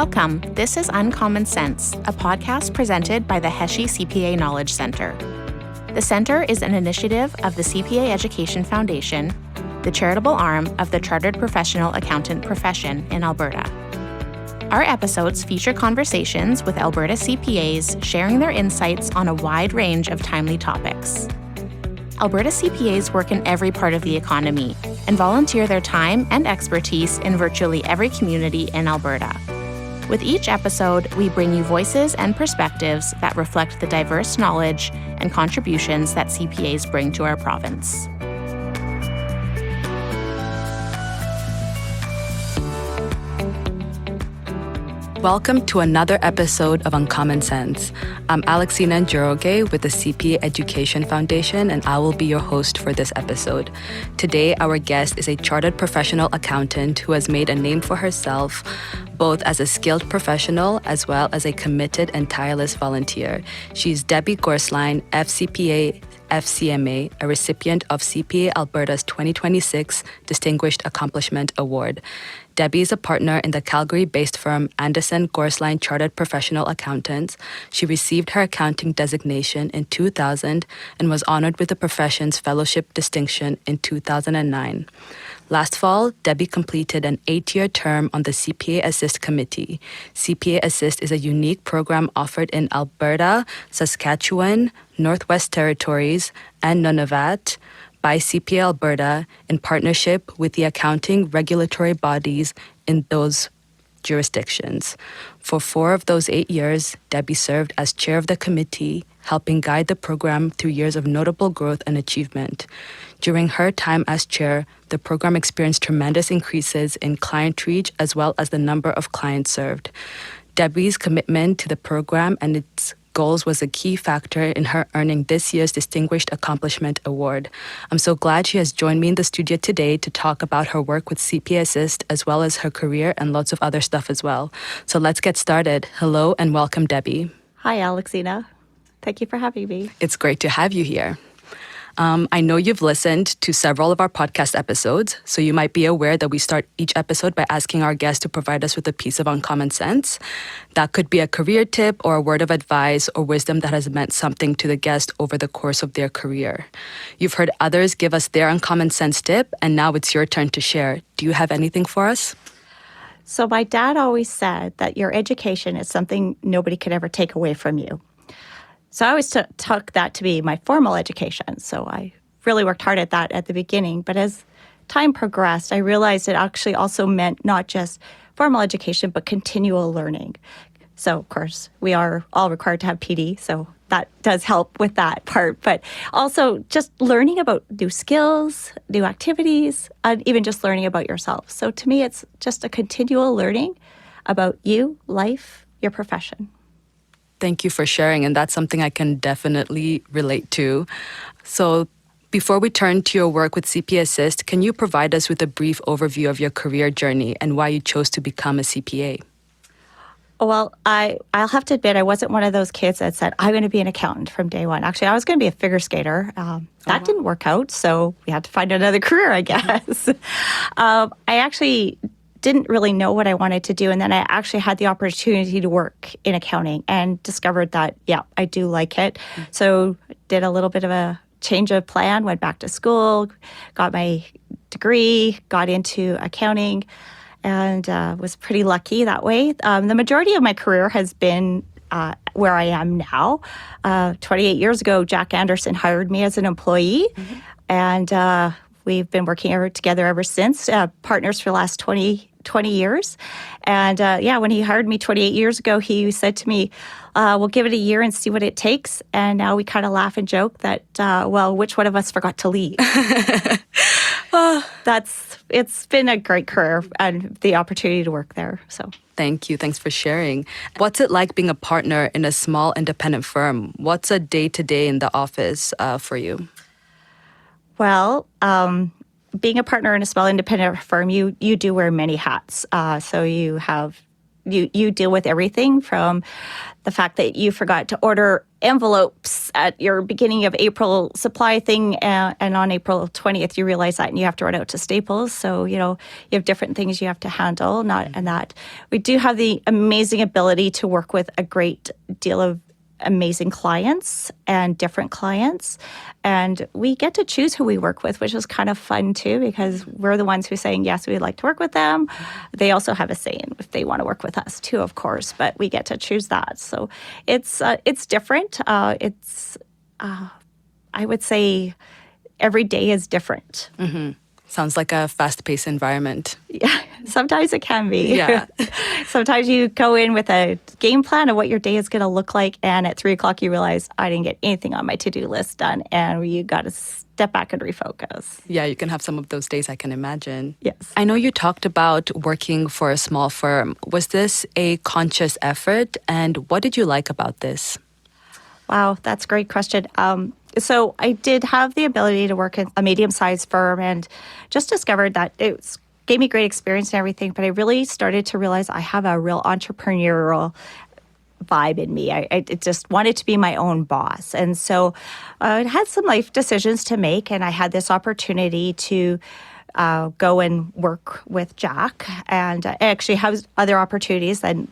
Welcome. This is Uncommon Sense, a podcast presented by the Heshi CPA Knowledge Center. The center is an initiative of the CPA Education Foundation, the charitable arm of the Chartered Professional Accountant profession in Alberta. Our episodes feature conversations with Alberta CPAs sharing their insights on a wide range of timely topics. Alberta CPAs work in every part of the economy and volunteer their time and expertise in virtually every community in Alberta. With each episode, we bring you voices and perspectives that reflect the diverse knowledge and contributions that CPAs bring to our province. Welcome to another episode of Uncommon Sense. I'm Alexina Njoroge with the CPA Education Foundation, and I will be your host for this episode. Today, our guest is a chartered professional accountant who has made a name for herself, both as a skilled professional as well as a committed and tireless volunteer. She's Debbie Gorsline FCPA FCMA, a recipient of CPA Alberta's 2026 Distinguished Accomplishment Award. Debbie is a partner in the Calgary-based firm Anderson Gorsline Chartered Professional Accountants. She received her accounting designation in 2000 and was honored with the profession's fellowship distinction in 2009. Last fall, Debbie completed an 8-year term on the CPA Assist committee. CPA Assist is a unique program offered in Alberta, Saskatchewan, Northwest Territories, and Nunavut by CPA Alberta in partnership with the accounting regulatory bodies in those jurisdictions. For 4 of those 8 years, Debbie served as chair of the committee, helping guide the program through years of notable growth and achievement. During her time as chair, the program experienced tremendous increases in client reach as well as the number of clients served. Debbie's commitment to the program and its goals was a key factor in her earning this year's Distinguished Accomplishment Award. I'm so glad she has joined me in the studio today to talk about her work with CPA Assist as well as her career and lots of other stuff as well. So let's get started. Hello and welcome, Debbie. Hi, Alexina. Thank you for having me. It's great to have you here. I know you've listened to several of our podcast episodes, so you might be aware that we start each episode by asking our guests to provide us with a piece of uncommon sense. That could be a career tip or a word of advice or wisdom that has meant something to the guest over the course of their career. You've heard others give us their uncommon sense tip, and now it's your turn to share. Do you have anything for us? So my dad always said that your education is something nobody could ever take away from you. So I always took that to be my formal education. So I really worked hard at that at the beginning. But as time progressed, I realized it actually also meant not just formal education, but continual learning. So, of course, we are all required to have PD, so that does help with that part. But also just learning about new skills, new activities, and even just learning about yourself. So to me, it's just a continual learning about you, life, your profession. Thank you for sharing, and that's something I can definitely relate to. So before we turn to your work with CPA Assist, can you provide us with a brief overview of your career journey and why you chose to become a CPA? Well, I'll have to admit, I wasn't one of those kids that said, I'm going to be an accountant from day one. Actually, I was going to be a figure skater. That didn't work out, so we had to find another career, I guess. I actually didn't really know what I wanted to do. And then I actually had the opportunity to work in accounting and discovered that, yeah, I do like it. So did a little bit of a change of plan, went back to school, got my degree, got into accounting, and was pretty lucky that way. The majority of my career has been where I am now. 28 years ago, Jack Anderson hired me as an employee, and we've been working together ever since, partners for the last 20 years. And when he hired me 28 years ago, he said to me, we'll give it a year and see what it takes. And now we kind of laugh and joke that, which one of us forgot to leave? It's been a great career and the opportunity to work there. So thank you. Thanks for sharing. What's it like being a partner in a small independent firm? What's a day-to-day in the office for you? Well, being a partner in a small independent firm, you do wear many hats. So you have You deal with everything from the fact that you forgot to order envelopes at your beginning of April supply thing, and on April 20th you realize that and you have to run out to Staples. So, you have different things you have to handle. And that we do have the amazing ability to work with a great deal of amazing clients and different clients. And we get to choose who we work with, which is kind of fun too, because we're the ones who are saying, yes, we'd like to work with them. They also have a say in if they want to work with us too, of course, but we get to choose that. So it's different. I would say every day is different. Mm-hmm. Sounds like a fast-paced environment. Yeah, sometimes it can be. Yeah. Sometimes you go in with a game plan of what your day is going to look like, and at 3 o'clock you realize, I didn't get anything on my to-do list done, and you got to step back and refocus. Yeah, you can have some of those days, I can imagine. Yes. I know you talked about working for a small firm. Was this a conscious effort, and what did you like about this? Wow, that's a great question. So I did have the ability to work in a medium-sized firm and just discovered that it gave me great experience and everything, but I really started to realize I have a real entrepreneurial vibe in me. I just wanted to be my own boss. And so I had some life decisions to make, and I had this opportunity to go and work with Jack, and I actually have other opportunities and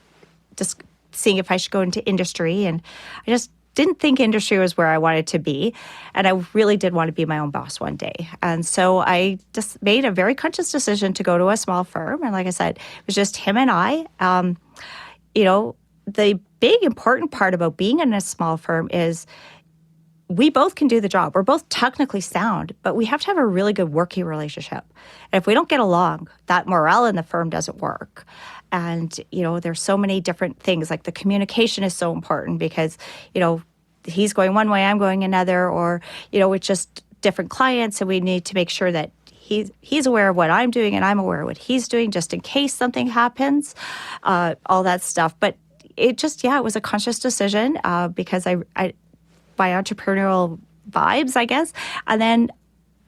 just seeing if I should go into industry. And I just didn't think industry was where I wanted to be. And I really did want to be my own boss one day. And so I just made a very conscious decision to go to a small firm. And like I said, it was just him and I. The big important part about being in a small firm is we both can do the job. We're both technically sound, but we have to have a really good working relationship. And if we don't get along, that morale in the firm doesn't work. And, there's so many different things, like the communication is so important because, he's going one way, I'm going another, or, it's just different clients, and we need to make sure that he's aware of what I'm doing and I'm aware of what he's doing, just in case something happens, all that stuff. But it was a conscious decision because I my entrepreneurial vibes, I guess. And then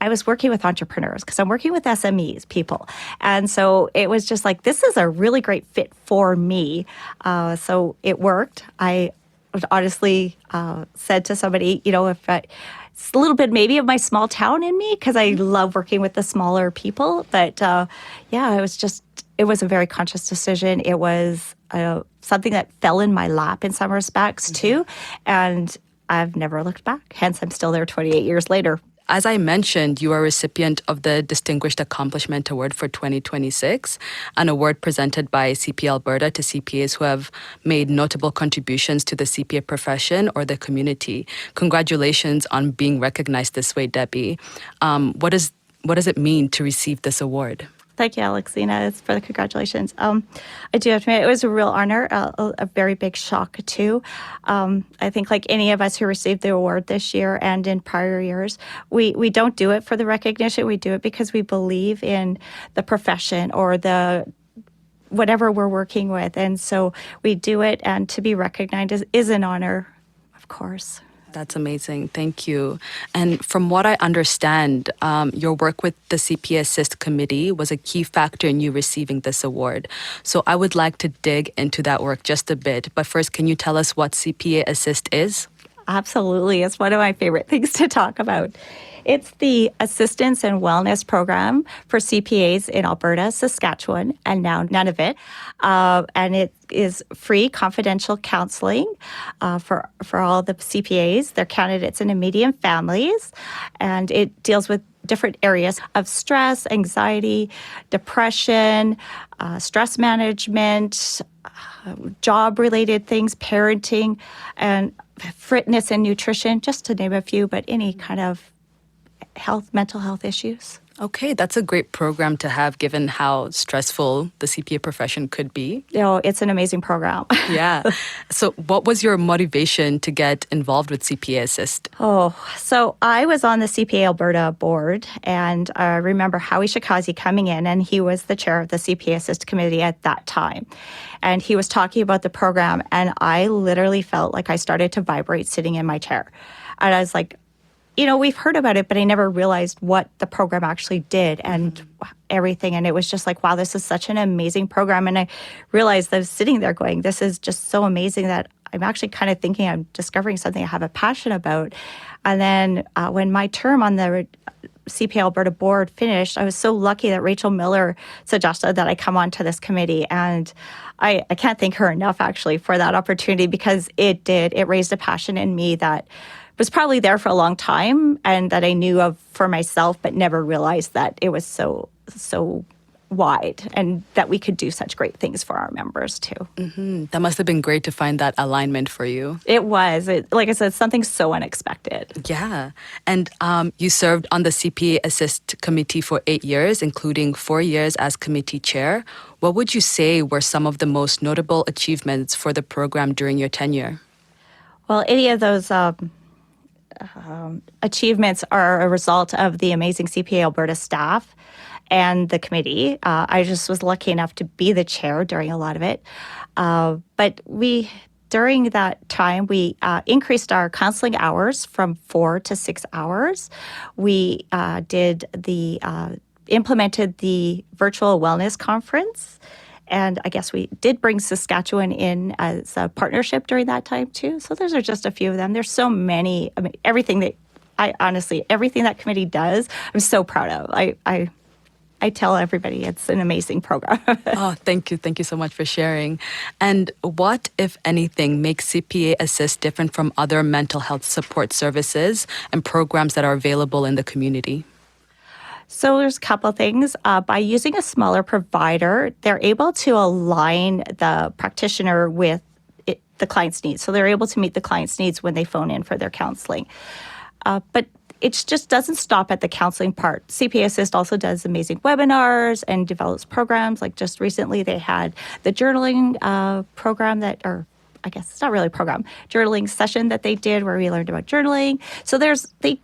I was working with entrepreneurs because I'm working with SMEs, people. And so it was just like, this is a really great fit for me. So it worked. I honestly said to somebody, it's a little bit maybe of my small town in me because I love working with the smaller people. But it was a very conscious decision. It was something that fell in my lap in some respects too. And I've never looked back. Hence, I'm still there 28 years later. As I mentioned, you are a recipient of the Distinguished Accomplishment Award for 2026, an award presented by CPA Alberta to CPAs who have made notable contributions to the CPA profession or the community. Congratulations on being recognized this way, Debbie. What does it mean to receive this award? Thank you, Alexina, for the congratulations. I do have to admit, it was a real honor, a very big shock, too. I think like any of us who received the award this year and in prior years, we don't do it for the recognition. We do it because we believe in the profession or the whatever we're working with. And so we do it, and to be recognized is an honor, of course. That's amazing. Thank you. And from what I understand, your work with the CPA Assist committee was a key factor in you receiving this award. So I would like to dig into that work just a bit. But first, can you tell us what CPA Assist is? Absolutely. It's one of my favorite things to talk about. It's the assistance and wellness program for CPAs in Alberta, Saskatchewan, and now Nunavut. And it is free confidential counseling for all the CPAs, their candidates and immediate families. And it deals with different areas of stress, anxiety, depression, stress management, job-related things, parenting, and fitness and nutrition, just to name a few, but any kind of mental health issues. Okay, that's a great program to have given how stressful the CPA profession could be. It's an amazing program. Yeah. So what was your motivation to get involved with CPA Assist? So I was on the CPA Alberta board, and I remember Howie Shikazi coming in, and he was the chair of the CPA Assist committee at that time. And he was talking about the program, and I literally felt like I started to vibrate sitting in my chair. And I was like, we've heard about it, but I never realized what the program actually did and everything. And it was just like, wow, this is such an amazing program. And I realized that I was sitting there going, this is just so amazing that I'm actually kind of thinking I'm discovering something I have a passion about. And then when my term on the CPA Alberta board finished, I was so lucky that Rachel Miller suggested that I come onto this committee. And I can't thank her enough, actually, for that opportunity, because it raised a passion in me that was probably there for a long time and that I knew of for myself, but never realized that it was so wide and that we could do such great things for our members too. Mm-hmm. That must have been great to find that alignment for you. It was. Like I said, something so unexpected. Yeah. And you served on the CPA Assist committee for 8 years, including 4 years as committee chair. What would you say were some of the most notable achievements for the program during your tenure? Well, any of those achievements are a result of the amazing CPA Alberta staff and the committee. I just was lucky enough to be the chair during a lot of it. But during that time, we increased our counseling hours from 4 to 6 hours. We implemented the virtual wellness conference. And I guess we did bring Saskatchewan in as a partnership during that time too. So those are just a few of them. There's so many. I mean, everything that committee does, I'm so proud of. I tell everybody it's an amazing program. Oh, thank you. Thank you so much for sharing. And what, if anything, makes CPA Assist different from other mental health support services and programs that are available in the community? So there's a couple of things. By using a smaller provider, they're able to align the practitioner with the client's needs. So they're able to meet the client's needs when they phone in for their counseling. But it just doesn't stop at the counseling part. CPA Assist also does amazing webinars and develops programs. Like just recently, they had the journaling program I guess it's not really a program, journaling session that they did where we learned about journaling. So they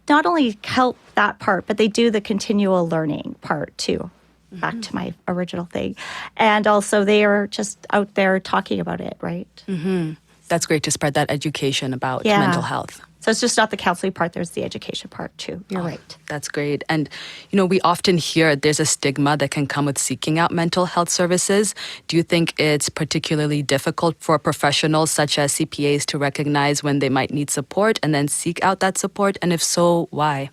not only help that part, but they do the continual learning part too. Mm-hmm. Back to my original thing. And also they are just out there talking about it, right? Mm-hmm. That's great to spread that education about mental health. So it's just not the counseling part, there's the education part too. You're right. That's great. And, we often hear there's a stigma that can come with seeking out mental health services. Do you think it's particularly difficult for professionals such as CPAs to recognize when they might need support and then seek out that support? And if so, why?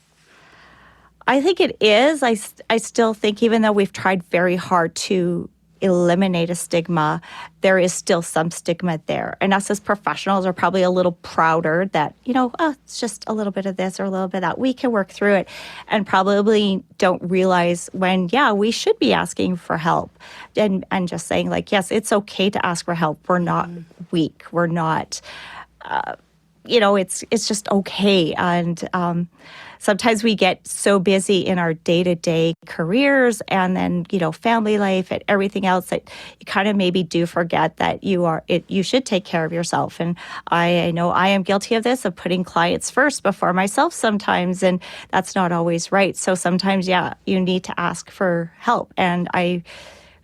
I think it is. I still think even though we've tried very hard to eliminate a stigma, there is still some stigma there. And us as professionals are probably a little prouder that, it's just a little bit of this or a little bit of that. We can work through it and probably don't realize when, we should be asking for help and just saying like, yes, it's okay to ask for help. We're not weak. We're not, it's just okay. And sometimes we get so busy in our day-to-day careers and then, family life and everything else that you kind of maybe do forget that you should take care of yourself. And I know I am guilty of this, of putting clients first before myself sometimes, and that's not always right. So sometimes, you need to ask for help. And I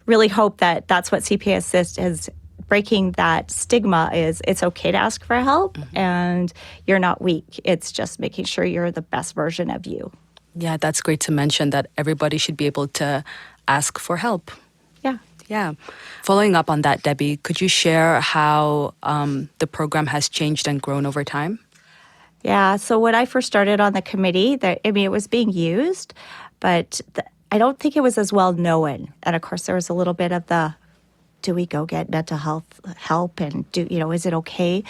really hope that that's what CPA Assist is breaking that stigma is it's okay to ask for help and you're not weak. It's just making sure you're the best version of you. Yeah, that's great to mention that everybody should be able to ask for help. Yeah. Following up on that, Debbie, could you share how the program has changed and grown over time? Yeah, so when I first started on the committee, it was being used, but I don't think it was as well known. And of course, there was a little bit of do we go get mental health help and is it okay?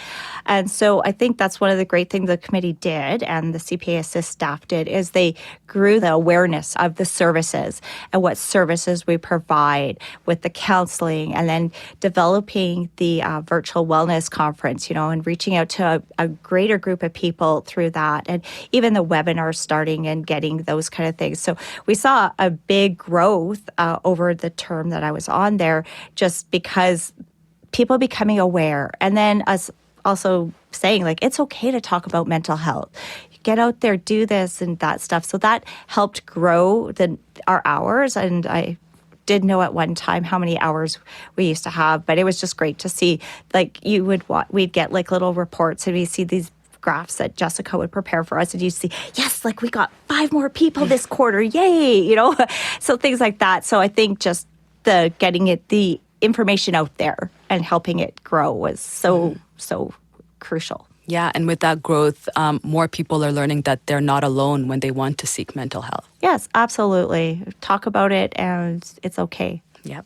And so I think that's one of the great things the committee did and the CPA Assist staff did is they grew the awareness of the services and what services we provide with the counseling and then developing the virtual wellness conference, and reaching out to a greater group of people through that and even the webinars starting and getting those kind of things. So we saw a big growth over the term that I was on there just because people becoming aware and then us also saying like it's okay to talk about mental health. Get out there, do this and that stuff. So that helped grow our hours. And I did know at one time how many hours we used to have, but it was just great to see. Like we'd get like little reports and we'd see these graphs that Jessica would prepare for us, and you see, yes, like we got 5 more people this quarter. Yay, you know, so things like that. So I think just getting the information out there and helping it grow was so crucial. Yeah, and with that growth, more people are learning that they're not alone when they want to seek mental health. Yes, absolutely. Talk about it and it's okay. Yep.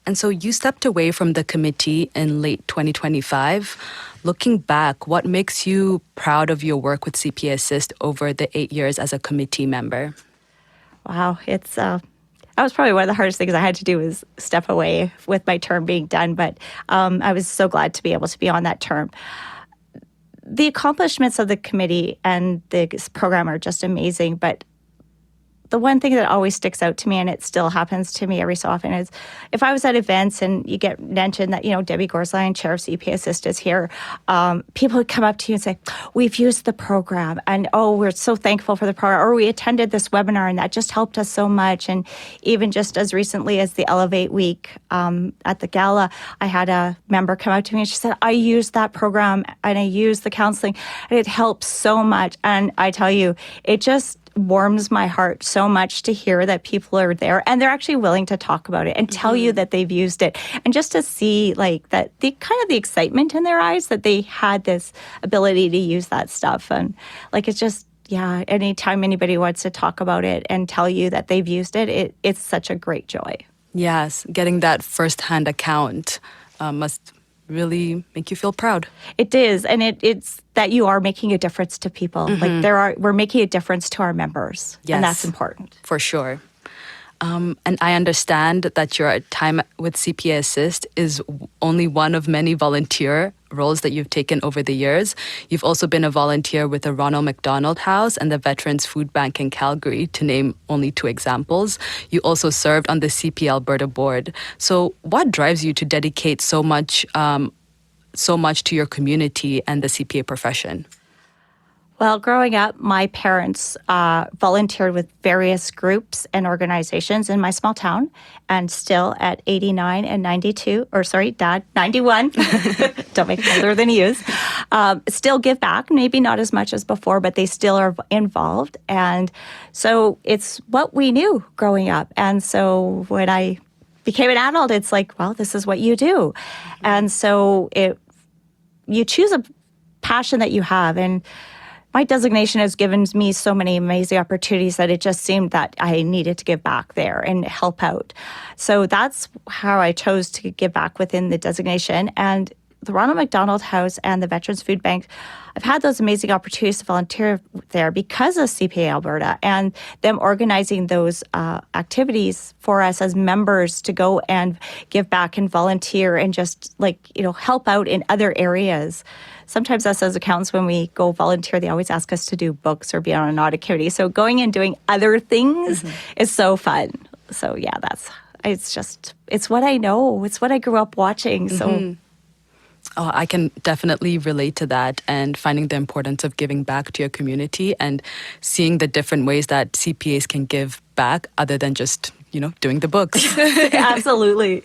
And so you stepped away from the committee in late 2025. Looking back, what makes you proud of your work with CPA Assist over the 8 years as a committee member? Wow, that was probably one of the hardest things I had to do was step away with my term being done, but I was so glad to be able to be on that term. The accomplishments of the committee and this program are just amazing, but the one thing that always sticks out to me, and it still happens to me every so often, is if I was at events and you get mentioned that, you know, Debbie Gorsline, Chair of CPA Assist is here, people would come up to you and say, we've used the program, and oh, we're so thankful for the program, or we attended this webinar and that just helped us so much. And even just as recently as the Elevate Week at the gala, I had a member come up to me and she said, I used that program and I used the counseling and it helps so much. And I tell you, it just warms my heart so much to hear that people are there and they're actually willing to talk about it and tell you that they've used it, and just to see like that the kind of the excitement in their eyes that they had this ability to use that stuff. And like it's just, yeah, anytime anybody wants to talk about it and tell you that they've used it, it's such a great joy. Yes, getting that first-hand account must really make you feel proud. It is, and it's that you are making a difference to people. Like we're making a difference to our members, and that's important. For sure. And I understand that your time with CPA Assist is only one of many volunteer roles that you've taken over the years. You've also been a volunteer with the Ronald McDonald House and the Veterans Food Bank in Calgary, to name only 2 examples. You also served on the CPA Alberta board. So what drives you to dedicate so much to your community and the CPA profession? Well, growing up, my parents volunteered with various groups and organizations in my small town, and still at 89 and 92, or sorry, Dad, 91, don't make me older than he is, still give back, maybe not as much as before, but they still are involved. And so it's what we knew growing up. And so when I became an adult, it's like, well, this is what you do. And so you choose a passion that you have. And my designation has given me so many amazing opportunities that it just seemed that I needed to give back there and help out. So that's how I chose to give back within the designation. And the Ronald McDonald House and the Veterans Food Bank, I've had those amazing opportunities to volunteer there because of CPA Alberta and them organizing those activities for us as members to go and give back and volunteer and just help out in other areas. Sometimes us as accountants, when we go volunteer, they always ask us to do books or be on an audit committee. So going and doing other things is so fun. So yeah, it's what I know. It's what I grew up watching. So. Oh, I can definitely relate to that, and finding the importance of giving back to your community and seeing the different ways that CPAs can give back other than just, doing the books. Absolutely.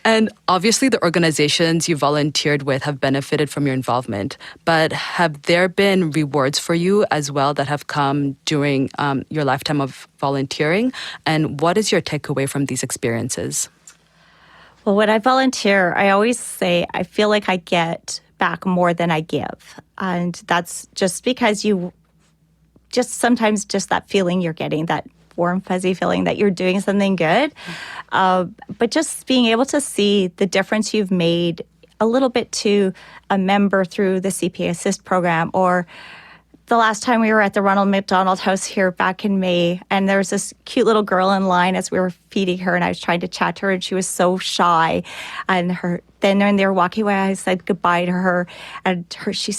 And obviously the organizations you volunteered with have benefited from your involvement, but have there been rewards for you as well that have come during your lifetime of volunteering? And what is your takeaway from these experiences? Well, when I volunteer, I always say I feel like I get back more than I give. And that's just because sometimes that feeling you're getting, that warm, fuzzy feeling that you're doing something good. But just being able to see the difference you've made a little bit to a member through the CPA Assist program, or the last time we were at the Ronald McDonald House here back in May, and there was this cute little girl in line as we were feeding her, and I was trying to chat to her, and she was so shy. And then when they were walking away, I said goodbye to her, and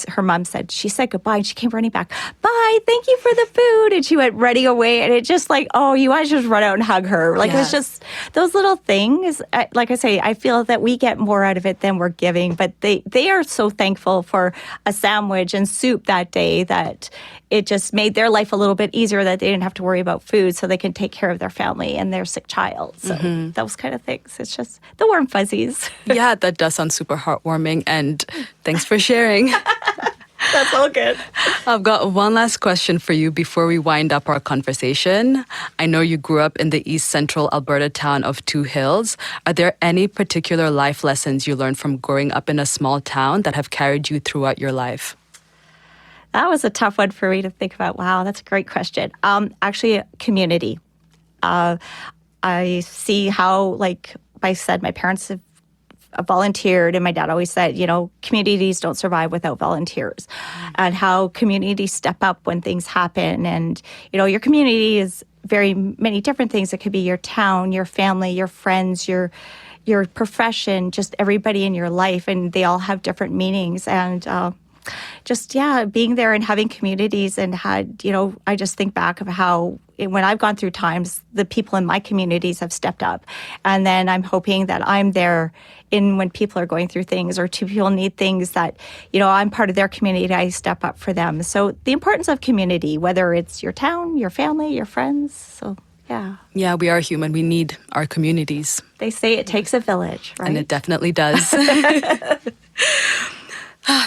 her mom said, she said goodbye, and she came running back, bye, thank you for the food, and she went running away, and it just you want to just run out and hug her. It was just those little things. Like I say, I feel that we get more out of it than we're giving, but they are so thankful for a sandwich and soup that day that it just made their life a little bit easier, that they didn't have to worry about food, so they can take care of their family and their sick child. So those kind of things. It's just the warm fuzzies. Yeah, that does sound super heartwarming, and thanks for sharing. That's all good. I've got one last question for you before we wind up our conversation. I know you grew up in the East Central Alberta town of Two Hills. Are there any particular life lessons you learned from growing up in a small town that have carried you throughout your life? That was a tough one for me to think about. Wow, that's a great question. Actually, community. I see how, like I said, my parents have volunteered, and my dad always said, communities don't survive without volunteers, and how communities step up when things happen. And, your community is very many different things. It could be your town, your family, your friends, your profession, just everybody in your life, and they all have different meanings. And being there and having communities and I just think back of how when I've gone through times, the people in my communities have stepped up. And then I'm hoping that I'm there when people are going through things or two people need things that, I'm part of their community, I step up for them. So the importance of community, whether it's your town, your family, your friends. So, yeah. Yeah, we are human. We need our communities. They say it takes a village, right? And it definitely does.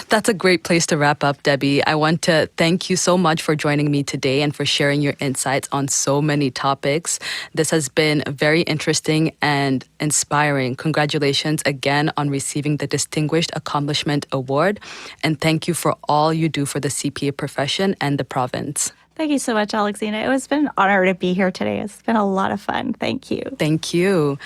That's a great place to wrap up, Debbie. I want to thank you so much for joining me today and for sharing your insights on so many topics. This has been very interesting and inspiring. Congratulations again on receiving the Distinguished Accomplishment Award. And thank you for all you do for the CPA profession and the province. Thank you so much, Alexina. It has been an honor to be here today. It's been a lot of fun. Thank you. Thank you.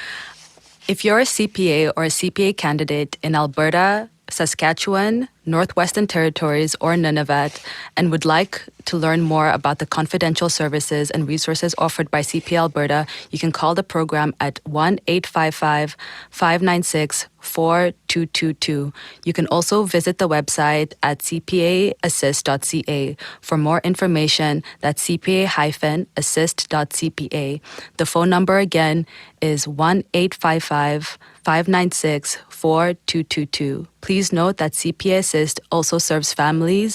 If you're a CPA or a CPA candidate in Alberta, Saskatchewan, Northwestern Territories, or Nunavut, and would like to learn more about the confidential services and resources offered by CPA Alberta, you can call the program at 1-855-596-4222. You can also visit the website at cpaassist.ca. For more information, that's cpa-assist.cpa. The phone number again is 1-855-596-4222. Please note that CPA Assist also serves family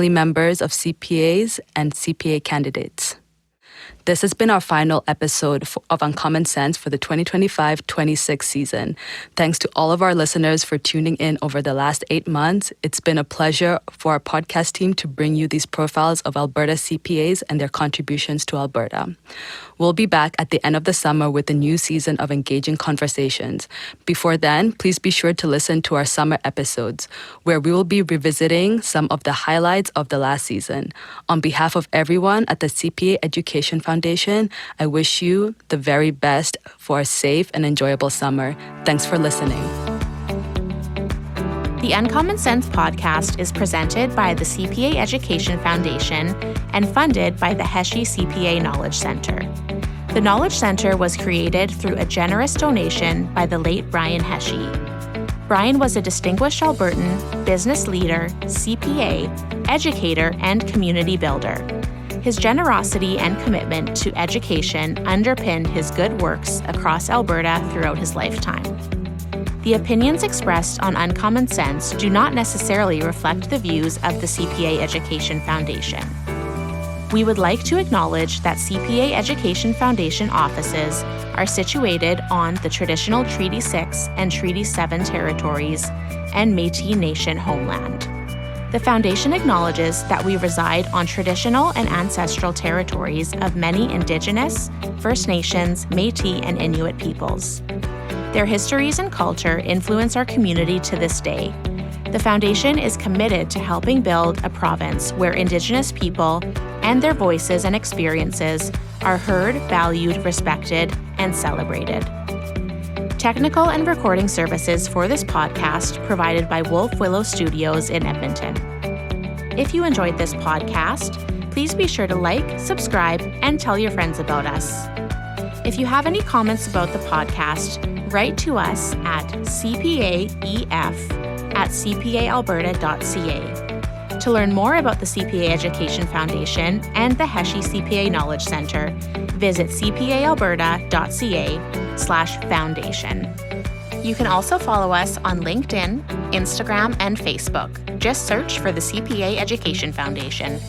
members of CPAs, and CPA candidates. This has been our final episode of Uncommon Sense for the 2025-26 season. Thanks to all of our listeners for tuning in over the last 8 months. It's been a pleasure for our podcast team to bring you these profiles of Alberta CPAs and their contributions to Alberta. We'll be back at the end of the summer with a new season of engaging conversations. Before then, please be sure to listen to our summer episodes, where we will be revisiting some of the highlights of the last season. On behalf of everyone at the CPA Education Foundation, I wish you the very best for a safe and enjoyable summer. Thanks for listening. The Uncommon Sense podcast is presented by the CPA Education Foundation and funded by the Heshe CPA Knowledge Center. The Knowledge Center was created through a generous donation by the late Brian Heshe. Brian was a distinguished Albertan, business leader, CPA, educator, and community builder. His generosity and commitment to education underpinned his good works across Alberta throughout his lifetime. The opinions expressed on Uncommon Sense do not necessarily reflect the views of the CPA Education Foundation. We would like to acknowledge that CPA Education Foundation offices are situated on the traditional Treaty 6 and Treaty 7 territories and Métis Nation homeland. The Foundation acknowledges that we reside on traditional and ancestral territories of many Indigenous, First Nations, Métis, and Inuit peoples. Their histories and culture influence our community to this day. The Foundation is committed to helping build a province where Indigenous people and their voices and experiences are heard, valued, respected, and celebrated. Technical and recording services for this podcast provided by Wolf Willow Studios in Edmonton. If you enjoyed this podcast, please be sure to like, subscribe, and tell your friends about us. If you have any comments about the podcast, write to us at cpaef@cpaalberta.ca. To learn more about the CPA Education Foundation and the Heshe CPA Knowledge Center, visit cpaalberta.ca/foundation. You can also follow us on LinkedIn, Instagram, and Facebook. Just search for the CPA Education Foundation.